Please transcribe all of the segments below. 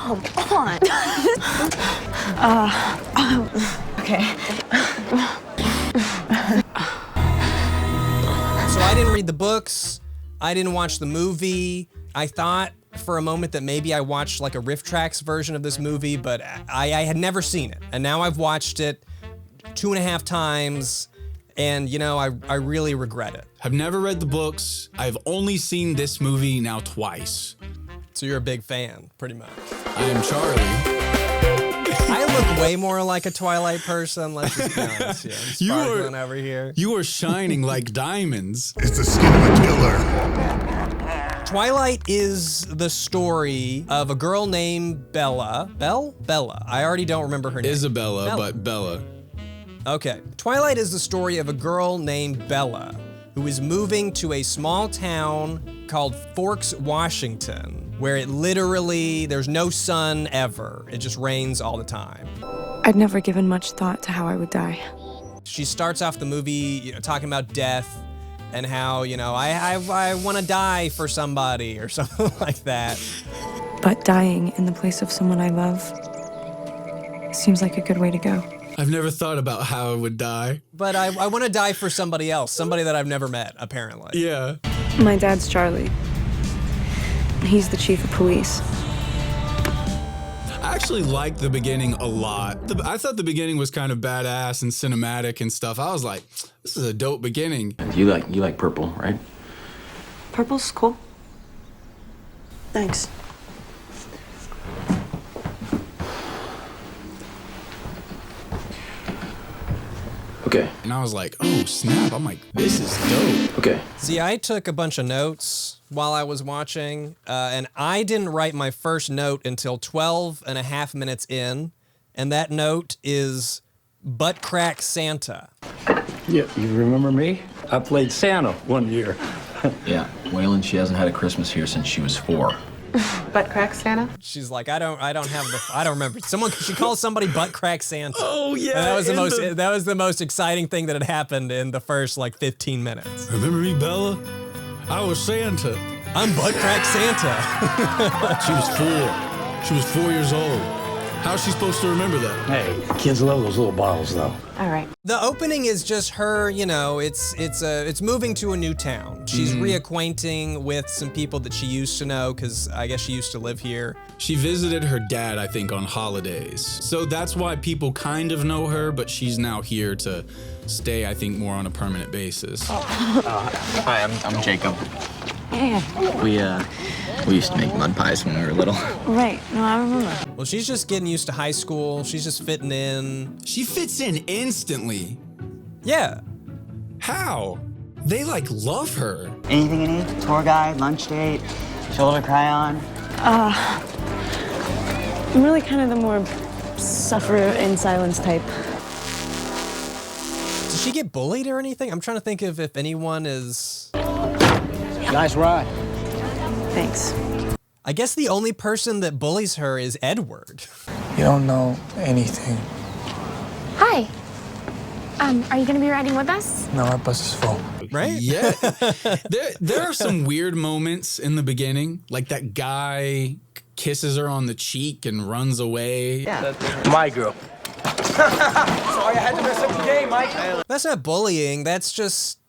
Come on. Okay. So I didn't read the books. I didn't watch the movie. I thought for a moment that maybe I watched like a Riff Tracks version of this movie, but I had never seen it. And now I've watched it 2.5 times, and you know, I really regret it. I've never read the books. I've only seen this movie now twice. So you're a big fan, pretty much. I am Charlie. I look way more like a Twilight person, let's just be honest. Yeah, I'm sparkling over here. You are shining like diamonds. It's the skin of a killer. Twilight is the story of a girl named Bella. Bella. I already don't remember her name. Isabella, but Bella. Okay. Twilight is the story of a girl named Bella who is moving to a small town called Forks, Washington, where it literally, there's no sun ever. It just rains all the time. I'd never given much thought to how I would die. She starts off the movie, talking about death and how, I want to die for somebody or something like that. But dying in the place of someone I love seems like a good way to go. I've never thought about how I would die. But I want to die for somebody else, somebody that I've never met, apparently. Yeah. My dad's Charlie. He's the chief of police. I actually liked the beginning a lot. I thought the beginning was kind of badass and cinematic and stuff. I was like, this is a dope beginning. You like purple, right? Purple's cool. Thanks. Okay. And I was like, oh, snap. I'm like, this is dope. Okay. See, I took a bunch of notes while I was watching, and I didn't write my first note until 12.5 minutes in, and that note is butt crack Santa. Yeah, you remember me? I played Santa one year. Yeah, Waylon, she hasn't had a Christmas here since she was 4. Butt crack Santa? She's like, I don't remember. She calls somebody butt crack Santa. Oh, yeah. And that was the most exciting thing that had happened in the first 15 minutes. Remember me, Bella? I was Santa. I'm butt crack Santa. She was 4. She was 4 years old. How's she supposed to remember that? Hey, kids love those little bottles, though. All right. The opening is just her, it's moving to a new town. She's reacquainting with some people that she used to know, because I guess she used to live here. She visited her dad, I think, on holidays. So that's why people kind of know her, but she's now here to stay, I think, more on a permanent basis. Hi, I'm Jacob. Yeah. We used to make mud pies when we were little. Right. No, I remember. Well, she's just getting used to high school. She's just fitting in. She fits in instantly. Yeah. How? They, love her. Anything you need? Tour guide, lunch date, shoulder to cry on? I'm really kind of the more suffer in silence type. Does she get bullied or anything? I'm trying to think of if anyone is... Nice ride. Thanks. I guess the only person that bullies her is Edward. You don't know anything. Hi. Are you gonna be riding with us? No, our bus is full. Right? Yeah. There are some weird moments in the beginning. Like that guy kisses her on the cheek and runs away. Yeah. My girl. Sorry, I had to mess up the game, Mike. That's not bullying. That's just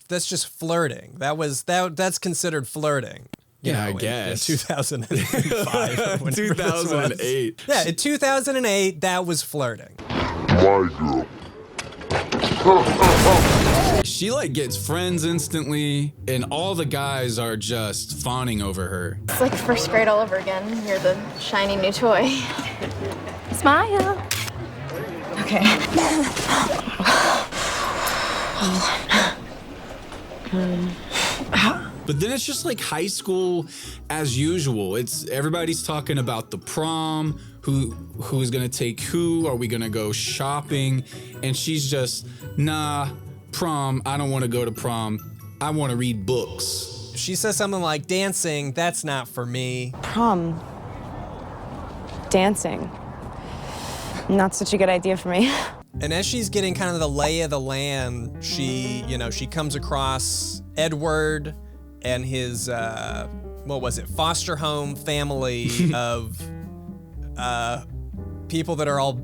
flirting. That's considered flirting. I guess. In 2005. 2008. Yeah, in 2008, that was flirting. My girl. She gets friends instantly, and all the guys are just fawning over her. It's like first grade all over again. You're the shiny new toy. Smile. Okay. But then it's just like high school as usual. Everybody's talking about the prom, who's gonna take who, are we gonna go shopping? And she's just, nah, prom, I don't wanna go to prom. I wanna read books. She says something like, dancing, that's not for me. Prom. Dancing. Not such a good idea for me. And as she's getting kind of the lay of the land, she comes across Edward and his, foster home family of people that are all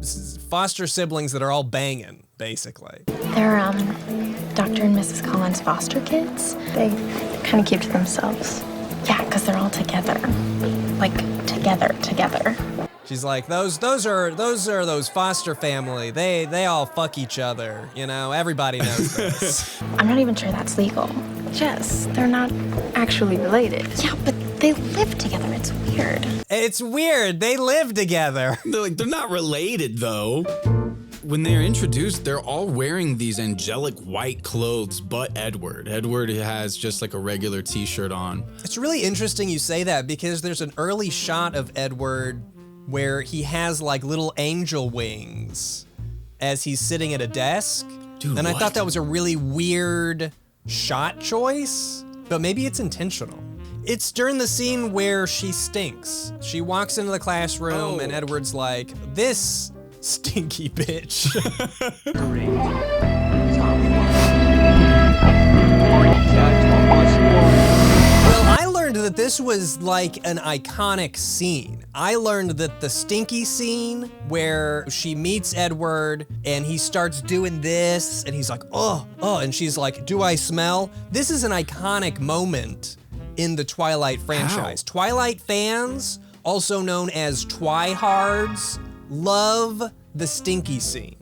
foster siblings that are all banging, basically. They're, Dr. and Mrs. Collins' foster kids. They kind of keep to themselves. Yeah, because they're all together. Like, together. She's like, those are those foster family. They all fuck each other. You know, everybody knows this. I'm not even sure that's legal. Jess, they're not actually related. Yeah, but they live together. It's weird. It's weird. They live together. They're not related though. When they're introduced, they're all wearing these angelic white clothes, but Edward. Edward has just like a regular t-shirt on. It's really interesting you say that because there's an early shot of Edward where he has like little angel wings as he's sitting at a desk. Dude, and I what? thought that was a really weird shot choice, but maybe it's intentional. It's during the scene where she stinks. She walks into the classroom and Edward's like, this stinky bitch. Well, I learned that this was like an iconic scene. I learned that the stinky scene where she meets Edward and he starts doing this and he's like, oh, and she's like, do I smell? This is an iconic moment in the Twilight franchise. How? Twilight fans, also known as Twihards, love the stinky scene.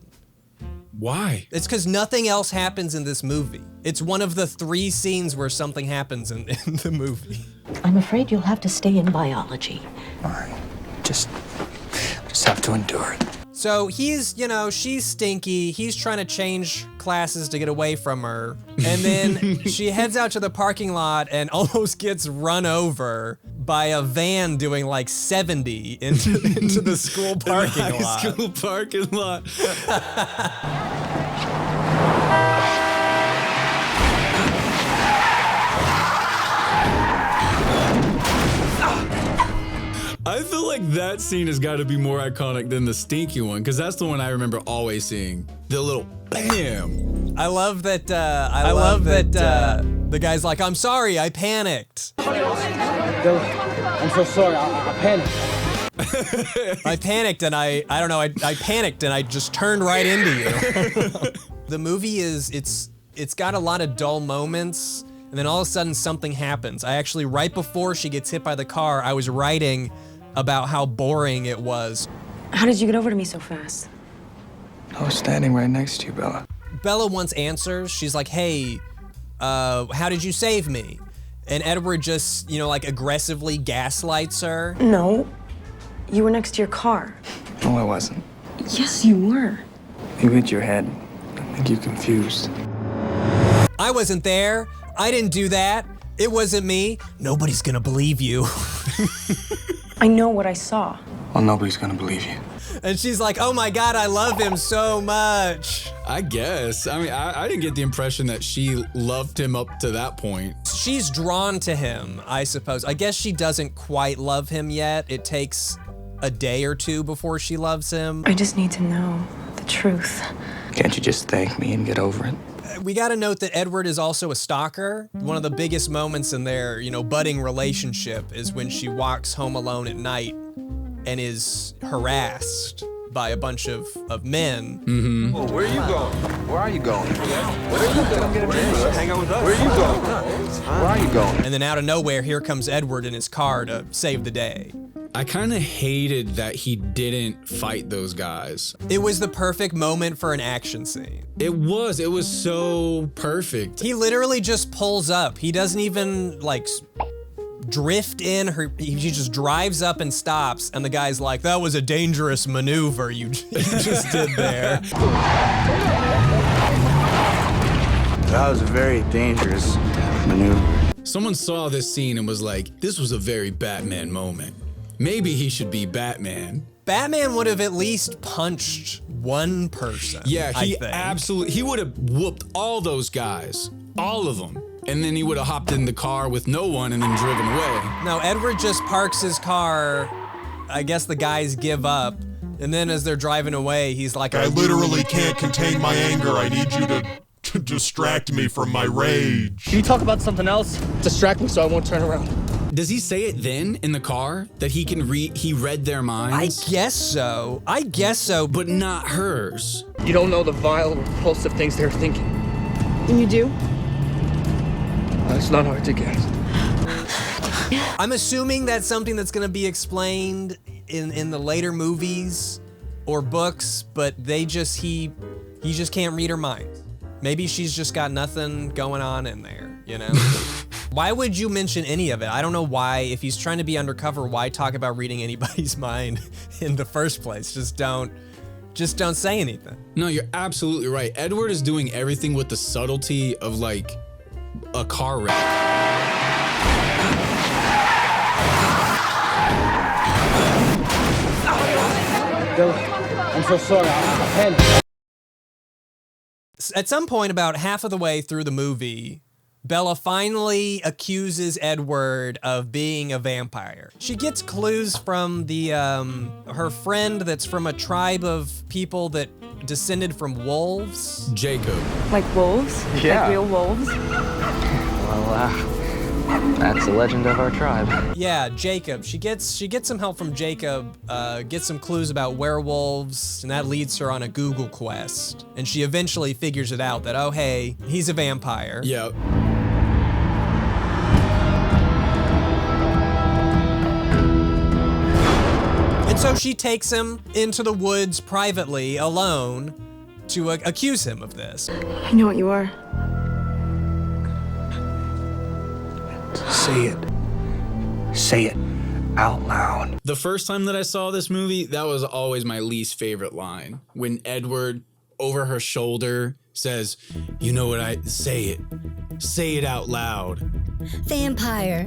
Why? It's because nothing else happens in this movie. It's one of the 3 scenes where something happens in the movie. I'm afraid you'll have to stay in biology. All right. Just have to endure it. So he's, you know, she's stinky. He's trying to change classes to get away from her. And then she heads out to the parking lot and almost gets run over by a van doing like 70 into the school parking lot. School parking lot. I feel like that scene has got to be more iconic than the stinky one, because that's the one I remember always seeing. The little bam. I love that. I love that. The guy's like, "I'm sorry, I panicked." I'm so sorry. I panicked. I panicked and I don't know. I panicked and I just turned right into you. The movie it's got a lot of dull moments, and then all of a sudden something happens. I actually, right before she gets hit by the car, I was writing about how boring it was. How did you get over to me so fast? I was standing right next to you, Bella. Bella wants answers. She's like, hey, how did you save me? And Edward just, you know, like aggressively gaslights her. No. You were next to your car. No, I wasn't. Yes, you were. You hit your head. I think you're confused. I wasn't there. I didn't do that. It wasn't me. Nobody's gonna believe you. I know what I saw. Well, nobody's gonna believe you. And she's like, oh my God, I love him so much. I guess. I mean, I didn't get the impression that she loved him up to that point. She's drawn to him, I suppose. I guess she doesn't quite love him yet. It takes a day or 2 before she loves him. I just need to know the truth. Can't you just thank me and get over it? We gotta note that Edward is also a stalker. One of the biggest moments in their, you know, budding relationship is when she walks home alone at night and is harassed by a bunch of men. Mm-hmm. Oh, where are you going? Where are you going? Where are you going? Hang out with us. Where are you going? Where are you going? And then out of nowhere, here comes Edward in his car to save the day. I kind of hated that he didn't fight those guys. It was the perfect moment for an action scene. It was so perfect. He literally just pulls up. He doesn't even like drift in. He just drives up and stops, and the guy's like, that was a dangerous maneuver you just did there. That was a very dangerous maneuver. Someone saw this scene and was like, this was a very Batman moment. Maybe he should be Batman. Batman would have at least punched one person. Yeah, he absolutely. would have whooped all those guys, all of them. And then he would have hopped in the car with no one and then driven away. No, Edward just parks his car. I guess the guys give up. And then as they're driving away, he's like, I literally can't contain my anger. I need you to distract me from my rage. Can you talk about something else? Distract me so I won't turn around. Does he say it then in the car that he can read? He read their minds. I guess so. But not hers. You don't know the vile, repulsive things they're thinking. And you do? It's not hard to guess. I'm assuming that's something that's going to be explained in the later movies or books, but he just can't read her mind. Maybe she's just got nothing going on in there, you know? Why would you mention any of it? I don't know why. If he's trying to be undercover, why talk about reading anybody's mind in the first place? Just don't say anything. No, you're absolutely right. Edward is doing everything with the subtlety of like a car wreck. I'm so sorry. At some point, about half of the way through the movie, Bella finally accuses Edward of being a vampire. She gets clues from her friend that's from a tribe of people that descended from wolves. Jacob. Like wolves? Yeah. Like real wolves? Well, that's the legend of our tribe. Yeah, Jacob. She gets some help from Jacob, gets some clues about werewolves, and that leads her on a Google quest. And she eventually figures it out that, oh hey, he's a vampire. Yeah. And so she takes him into the woods privately, alone, to accuse him of this. I know what you are. Say it. Say it out loud. The first time that I saw this movie, that was always my least favorite line. When Edward, over her shoulder, says, you know what say it. Say it out loud. Vampire.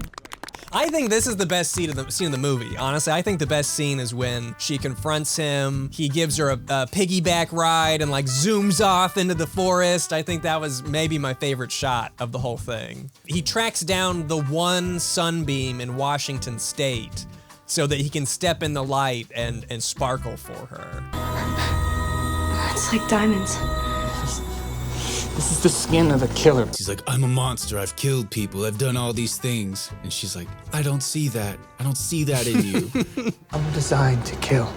I think this is the best scene of the movie. Honestly, I think the best scene is when she confronts him. He gives her a piggyback ride and like zooms off into the forest. I think that was maybe my favorite shot of the whole thing. He tracks down the one sunbeam in Washington State so that he can step in the light and sparkle for her. It's like diamonds. This is the skin of a killer. She's like, I'm a monster. I've killed people. I've done all these things. And she's like, I don't see that. I don't see that in you. I'm designed to kill.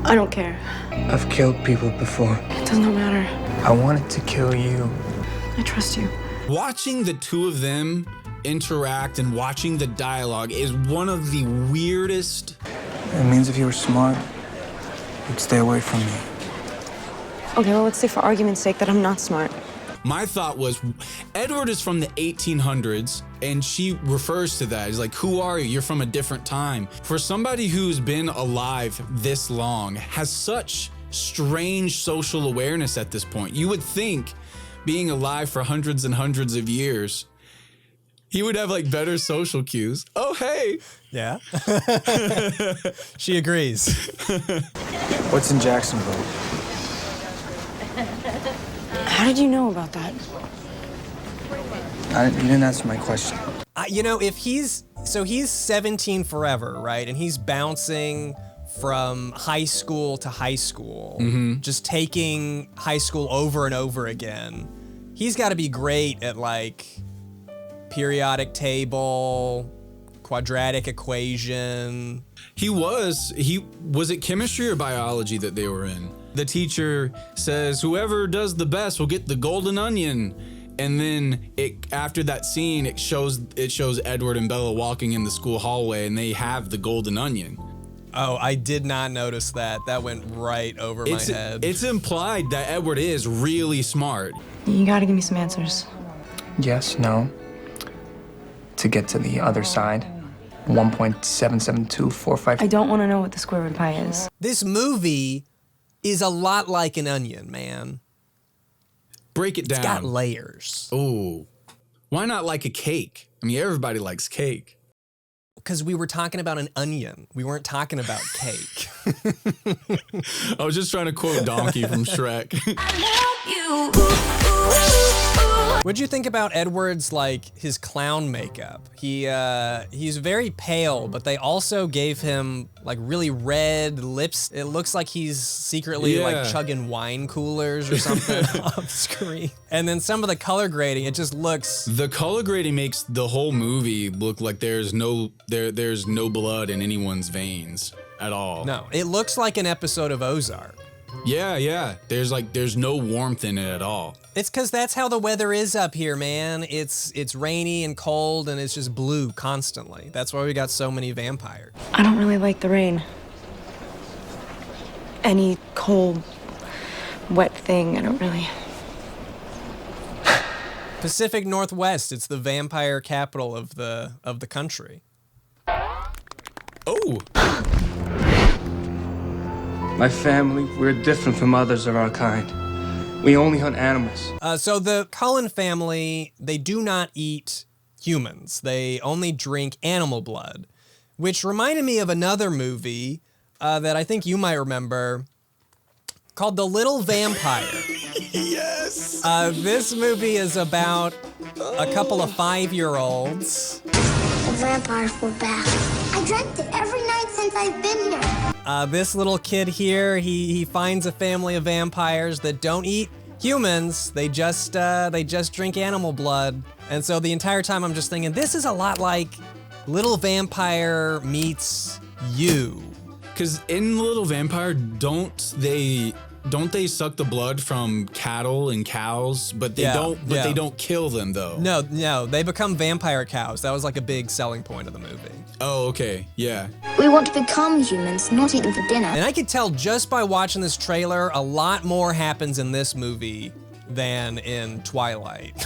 I don't care. I've killed people before. It does not matter. I wanted to kill you. I trust you. Watching the two of them interact and watching the dialogue is one of the weirdest. It means if you were smart, you'd stay away from me. Okay, well, let's say for argument's sake that I'm not smart. My thought was, Edward is from the 1800s, and she refers to that. He's like, who are you? You're from a different time. For somebody who's been alive this long, has such strange social awareness at this point. You would think, being alive for hundreds and hundreds of years, he would have like better social cues. Oh, hey. Yeah. She agrees. What's in Jacksonville? How did you know about that? You didn't answer my question. You know, if he's 17 forever, right? And he's bouncing from high school to high school, just taking high school over and over again. He's got to be great at like periodic table, quadratic equation. Was it chemistry or biology that they were in? The teacher says, whoever does the best will get the golden onion. And then after that scene, it shows Edward and Bella walking in the school hallway and they have the golden onion. Oh, I did not notice that. That went right over my head. It's implied that Edward is really smart. You gotta give me some answers. Yes, no. To get to the other side, 1.77245. I don't want to know what the square root of pi is. This movie is a lot like an onion, man. Break it down. It's got layers. Oh, why not like a cake? I mean, everybody likes cake. Because we were talking about an onion. We weren't talking about cake. I was just trying to quote Donkey from Shrek. What'd you think about Edward's, like, his clown makeup? He's very pale, but they also gave him, like, really red lips. It looks like he's secretly, like, chugging wine coolers or something off screen. And then some of the color grading, it just looks... The color grading makes the whole movie look like there's no blood in anyone's veins at all. No, it looks like an episode of Ozark. Yeah. There's no warmth in it at all. It's because that's how the weather is up here, man. It's rainy and cold, and it's just blue constantly. That's why we got so many vampires. I don't really like the rain. Any cold, wet thing, I don't really... Pacific Northwest, it's the vampire capital of the country. Oh! My family, we're different from others of our kind. We only hunt animals. So the Cullen family, they do not eat humans. They only drink animal blood, which reminded me of another movie that I think you might remember called The Little Vampire. Yes! This movie is about a couple of 5-year-olds. The vampires were back. I dreamt it every night since I've been here. This little kid here, he finds a family of vampires that don't eat humans. They just drink animal blood. And so the entire time I'm just thinking, this is a lot like Little Vampire meets You. Because in Little Vampire, don't they suck the blood from cattle and cows? But they they don't kill them though. No, they become vampire cows. That was like a big selling point of the movie. Oh, okay, yeah. We want to become humans, not eat them for dinner. And I could tell just by watching this trailer, a lot more happens in this movie than in Twilight.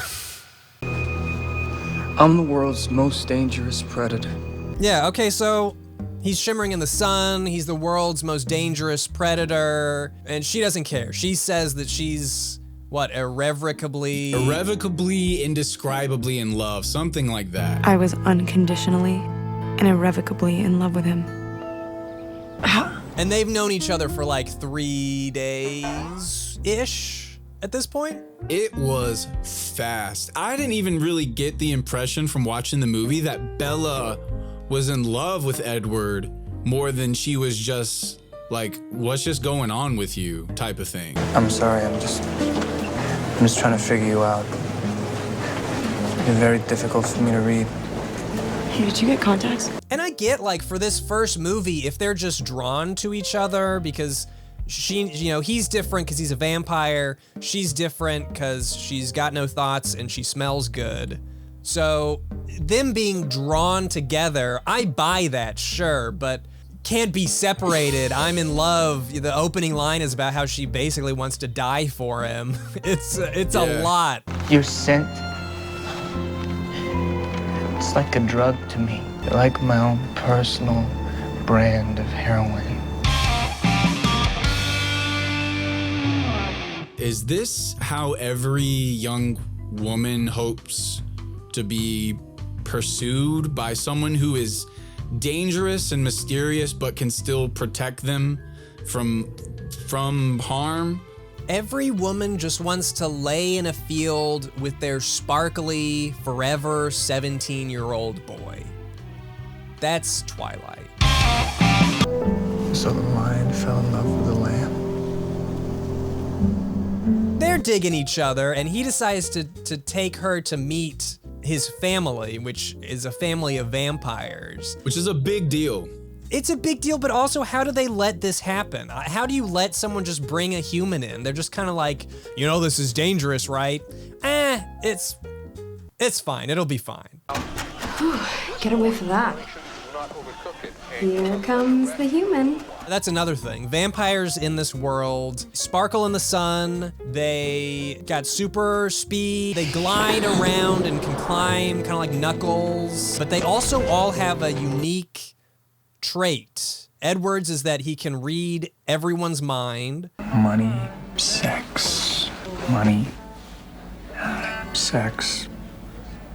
I'm the world's most dangerous predator. Yeah, okay, so he's shimmering in the sun, he's the world's most dangerous predator, and she doesn't care. She says that she's, what, irrevocably, indescribably in love, something like that. I was unconditionally and irrevocably in love with him. And they've known each other for like 3 days-ish at this point? It was fast. I didn't even really get the impression from watching the movie that Bella was in love with Edward more than she was just like, what's just going on with you type of thing. I'm sorry, I'm just trying to figure you out. It's very difficult for me to read. Hey, did you get contacts? And I get, like, for this first movie, if they're just drawn to each other because he's different because he's a vampire, she's different because she's got no thoughts and she smells good. So them being drawn together, I buy that, sure, but can't be separated. I'm in love. The opening line is about how she basically wants to die for him. It's a lot. Your scent, it's like a drug to me. You're like my own personal brand of heroin. Is this how every young woman hopes to be pursued by someone who is dangerous and mysterious but can still protect them from harm? Every woman just wants to lay in a field with their sparkly, forever 17-year-old boy. That's Twilight. So the lion fell in love with the lamb. They're digging each other, and he decides to take her to meet his family, which is a family of vampires. Which is a big deal. It's a big deal, but also, how do they let this happen? How do you let someone just bring a human in? They're just kind of like, this is dangerous, right? It's fine. It'll be fine. Get away from that. Here comes the human. That's another thing. Vampires in this world sparkle in the sun. They got super speed. They glide around and can climb, kind of like Knuckles. But they also all have a unique trait. Edward's is that he can read everyone's mind. Money, sex, money, sex,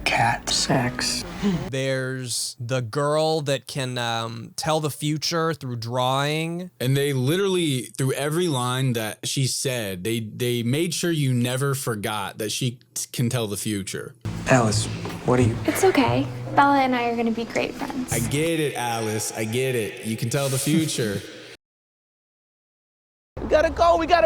cat, sex. There's the girl that can tell the future through drawing. And they literally, through every line that she said, they made sure you never forgot that she can tell the future. Alice, what do you... It's okay. Bella and I are gonna be great friends. I get it, Alice. I get it. You can tell the future. We gotta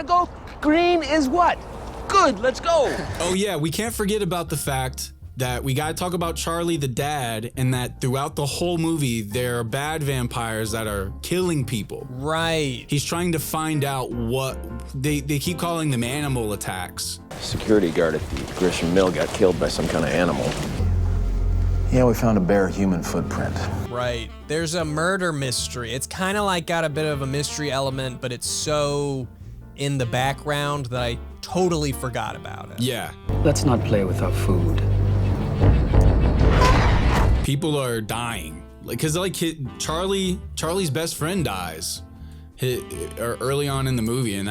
go. Green is what? Good, let's go. Oh yeah, we can't forget about the fact that we gotta talk about Charlie the dad, and that throughout the whole movie, there are bad vampires that are killing people. Right. He's trying to find out what, they keep calling them animal attacks. Security guard at the Grisham Mill got killed by some kind of animal. Yeah, we found a bare human footprint. Right. There's a murder mystery. It's kind of like got a bit of a mystery element, but it's so in the background that I totally forgot about it. Yeah. Let's not play with our food. People are dying. Cause Charlie's best friend dies early on in the movie, and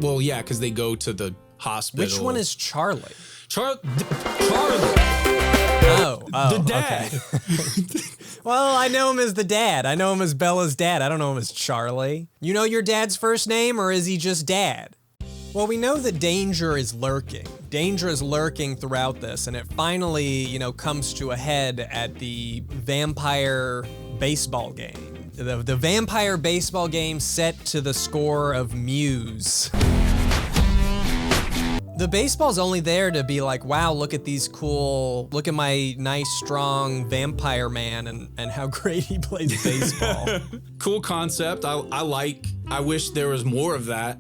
well, yeah, cause they go to the hospital. Which one is Charlie? Charlie. Oh, the dad. Okay. Well, I know him as the dad. I know him as Bella's dad. I don't know him as Charlie. You know your dad's first name, or is he just dad? Well, we know that danger is lurking. Danger is lurking throughout this, and it finally, comes to a head at the vampire baseball game. The vampire baseball game set to the score of Muse. The baseball's only there to be like, wow, look at my nice, strong vampire man and how great he plays baseball. Cool concept. I wish there was more of that,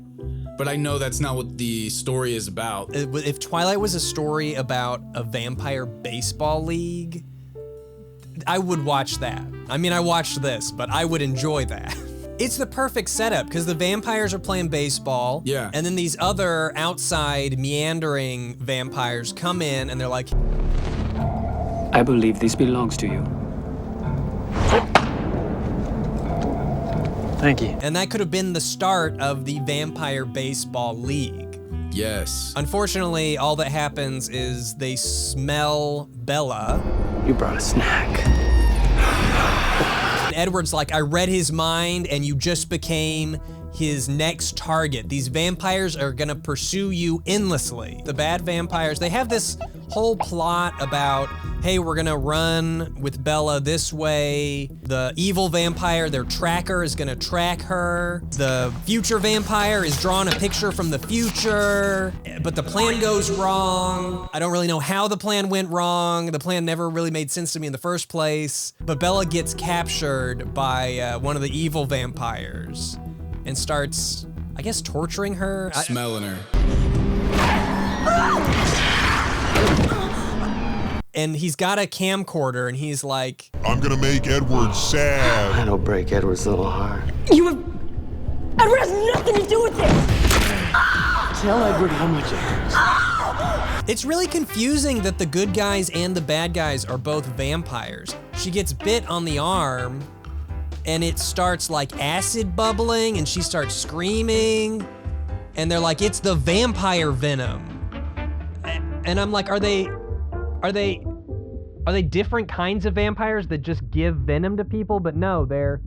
but I know that's not what the story is about. If Twilight was a story about a vampire baseball league, I would watch that. I mean, I watched this, but I would enjoy that. It's the perfect setup because the vampires are playing baseball. Yeah. And then these other outside meandering vampires come in and they're like, I believe this belongs to you. Thank you. and that could have been the start of the Vampire Baseball League. Yes. Unfortunately, all that happens is they smell Bella. You brought a snack. Edward's like, I read his mind and you just became his next target. These vampires are gonna pursue you endlessly. The bad vampires, they have this whole plot about, hey, we're gonna run with Bella this way. The evil vampire, their tracker, is gonna track her. The future vampire is drawing a picture from the future, but the plan goes wrong. I don't really know how the plan went wrong. The plan never really made sense to me in the first place. But Bella gets captured by one of the evil vampires and starts, I guess, torturing her. Smelling her. And he's got a camcorder and he's like, I'm gonna make Edward sad. That'll break Edward's little heart. Edward has nothing to do with this! Tell Edward how much it hurts. It's really confusing that the good guys and the bad guys are both vampires. She gets bit on the arm and it starts like acid bubbling and she starts screaming and they're like, it's the vampire venom. And I'm like, are they different kinds of vampires that just give venom to people? But no, there's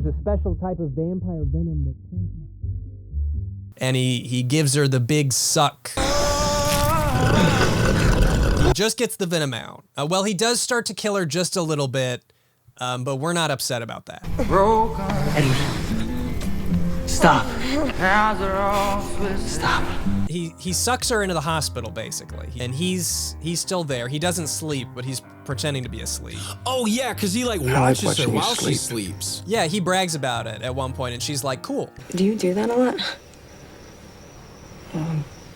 a special type of vampire venom that poisons. And he gives her the big suck. He just gets the venom out. Well, he does start to kill her just a little bit, but we're not upset about that. Stop. Stop. He sucks her into the hospital, basically. And he's still there. He doesn't sleep, but he's pretending to be asleep. Oh yeah, because he like watches her while she sleeps. Yeah, he brags about it at one point and she's like, cool. Do you do that a lot?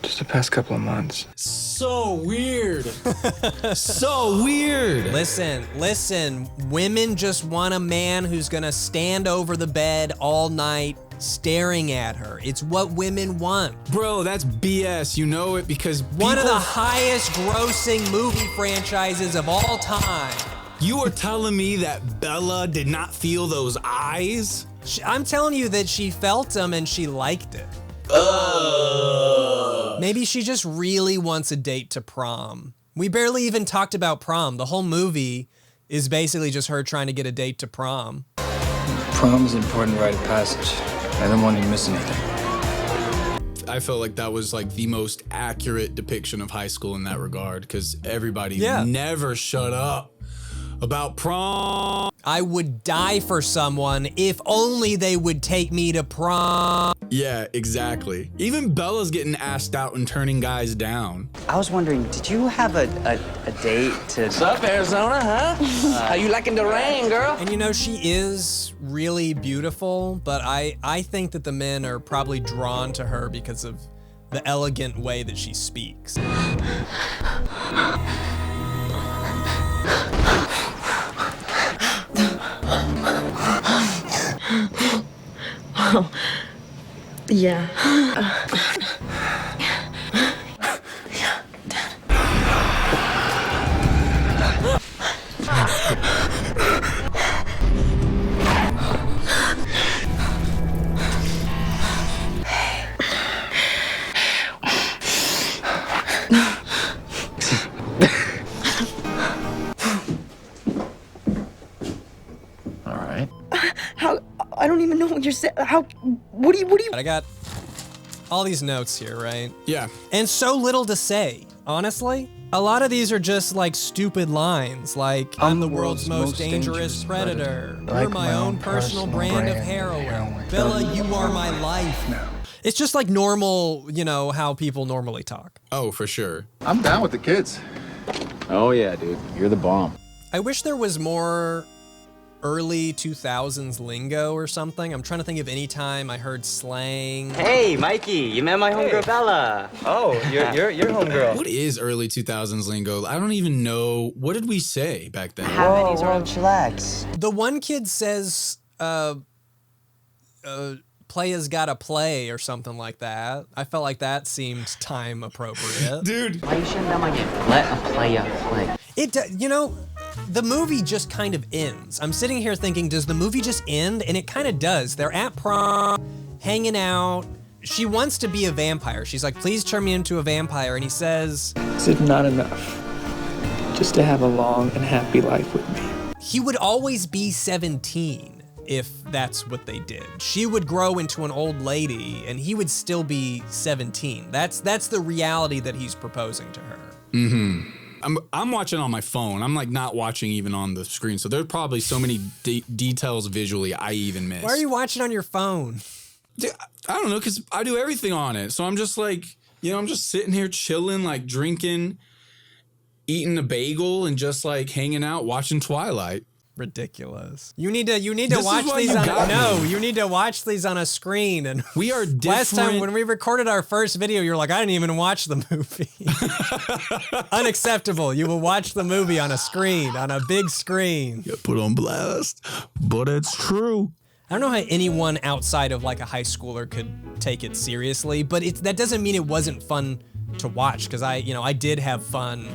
Just the past couple of months. So weird. So weird. Listen, women just want a man who's gonna stand over the bed all night staring at her. It's what women want. Bro, that's BS. You know it because one of the highest grossing movie franchises of all time. You are telling me that Bella did not feel those eyes? I'm telling you that she felt them and she liked it. Maybe she just really wants a date to prom. We barely even talked about prom. The whole movie is basically just her trying to get a date to prom. Prom is an important rite of passage. I don't want you to miss anything. I felt like that was like the most accurate depiction of high school in that regard, because everybody never shut up about prom. I would die for someone if only they would take me to prom. Yeah, exactly. Even Bella's getting asked out and turning guys down. I was wondering, did you have a date to... What's up, Arizona, huh? How you liking the rain, girl? And you know, she is really beautiful, but I think that the men are probably drawn to her because of the elegant way that she speaks. Oh, yeah. All right. How? I don't even know what you're saying. How? What do you? I got all these notes here, right? Yeah. And so little to say, honestly. A lot of these are just like stupid lines, like, I'm the world's most dangerous predator. You're my own personal brand of heroin. Bella, you are my life. It's just like normal, you know, how people normally talk. Oh, for sure. I'm down with the kids. Oh yeah, dude. You're the bomb. I wish there was more early 2000s lingo or something. I'm trying to think of any time I heard slang. Hey, Mikey, you met my homegirl Bella. Oh, you're homegirl. What is early 2000s lingo? I don't even know. What did we say back then? Whoa, chillax. The one kid says, playa's gotta play or something like that. I felt like that seemed time appropriate. Dude. Why you shutting down my game? Let a playa play. You know, the movie just kind of ends. I'm sitting here thinking, does the movie just end? And it kind of does. They're at prom, hanging out. She wants to be a vampire. She's like, please turn me into a vampire. And he says, Is it not enough just to have a long and happy life with me? he would always be 17 if that's what they did. She would grow into an old lady and he would still be 17. That's the reality that he's proposing to her. Mm-hmm. I'm watching on my phone. I'm like not watching even on the screen. So there's probably so many details visually I even miss. Why are you watching on your phone? I don't know, because I do everything on it. So I'm just like, you know, I'm just sitting here chilling, like drinking, eating a bagel, and just like hanging out, watching Twilight. Ridiculous. You need to watch these on you need to watch these on a screen. And we are different. Last time when we recorded our first video, you're like, I didn't even watch the movie. Unacceptable. You will watch the movie on a screen, on a big screen. Yeah, put on blast. But it's true. I don't know how anyone outside of like a high schooler could take it seriously, but that doesn't mean it wasn't fun to watch, because I did have fun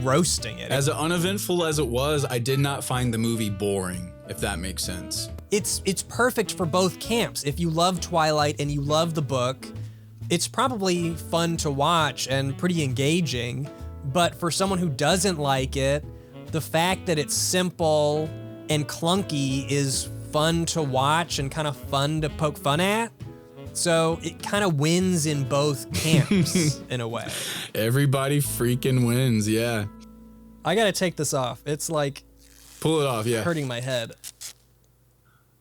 roasting it. As uneventful as it was, I did not find the movie boring, if that makes sense. It's perfect for both camps. If you love Twilight and you love the book, it's probably fun to watch and pretty engaging. But for someone who doesn't like it, the fact that it's simple and clunky is fun to watch and kind of fun to poke fun at. So it kind of wins in both camps in a way. Everybody freaking wins, yeah. I gotta take this off. It's like pull it off, yeah. Hurting my head.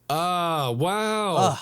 Ah, wow. Ugh.